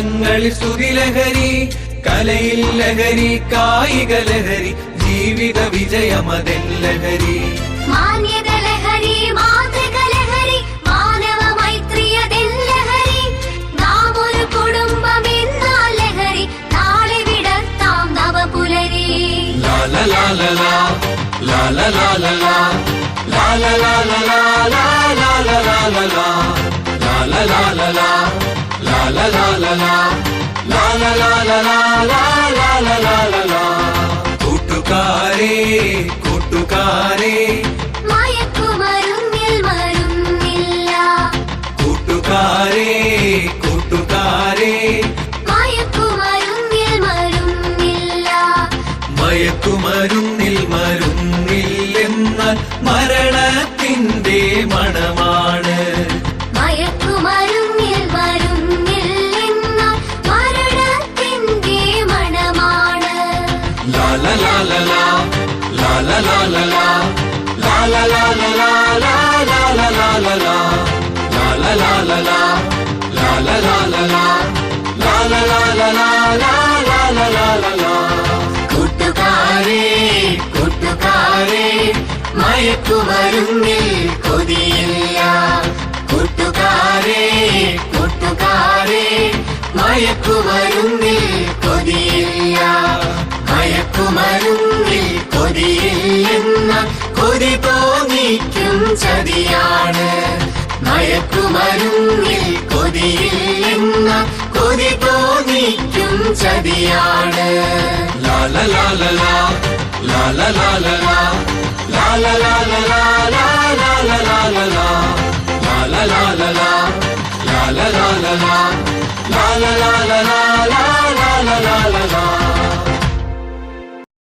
താളങ്ങളിൽ സ്തുതിലഹരി, കലയിൽ ലഹരി, കായിക ലഹരി, ജീവിത വിജയമതെൻ ലഹരി. മാന്യത ലഹരി, മാതൃക ലഹരി, മാനവ മൈത്രിയതെൻ ലഹരി. നാം ഒരു കുടുംബം എന്നാൽ ലഹരി, നാളെ വിടർത്താം നവപുലരി. ലാ ലാ ലാ ലാ ലാ, ലാ ലാ ലാ ലാ ലാ, ലാ ലാ ലാ ലാ ലാ, ലാ ലാ ലാ ലാ ലാ ലാ, ലാ ലാ ലാ ലാ ലാ, ലാ ലാ ലാ ലാ ലാ, ലാ ലാ ലാ ലാ ലാ, ലാ ലാ ലാ ലാ ലാ ലാ. കൂട്ടുകാരേ കൂട്ടുകാരേ, മയക്കുമരുന്നിൽ മരുന്നില്ല. കൂട്ടുകാരേ കൂട്ടുകാരേ, മയക്കുമരുന്നിൽ മരുന്നില്ല. മയക്കുമരുന്നിൽ മരുന്നില്ലെന്നാൽ മരണത്തിന്റെ മണമാണ്. മയക്കുമരുന്നിൽ മരുന്നില്ലെന്നാൽ മരണത്തിന്റെ മണമാണ്. ലാ ലാ ലാ ലാ ലാ, ലാ ലാ ലാ ലാ ലാ, ലാ ലാ ലാ ലാ ലാ, ലാ ലാ ലാ ലാ ലാ ലാ, ലാ ലാ ലാ ലാ ലാ, ലാ ലാ ലാ ലാ ലാ, ലാ ലാ ലാ ലാ ലാ, ലാ ലാ ലാ ലാ ലാ ലാ. കൂട്ടുകാരേ കൂട്ടുകാരേ, മയക്കുമരുന്നിൽ കൊതിയില്ല. കൂട്ടുകാരേ കൂട്ടുകാരേ, മയക്കുമരുന്നിൽ കൊതിയില്ല. മയക്കുമരുന്നിൽ കൊതിയില്ലെന്ന കൊതി തോന്നിക്കും ചതിയാണ്. മയക്കുമരുന്നിൽ കൊതിയില്ലെന്ന കൊതി തോന്നിക്കും ചതിയാണ്. ലാ ലാ ലാ ലാ ലാ, ലാ ലാ ലാ ലാ ലാ, ലാ ലാ ലാ ലാ ലാ, ലാ ലാ ലാ ലാ ലാ ലാ, ലാ ലാ ലാ ലാ ലാ, ലാ ലാ ലാ ലാ ലാ, ലാ ലാ ലാ ലാ ലാ, ലാ ലാ ലാ ലാ ലാ.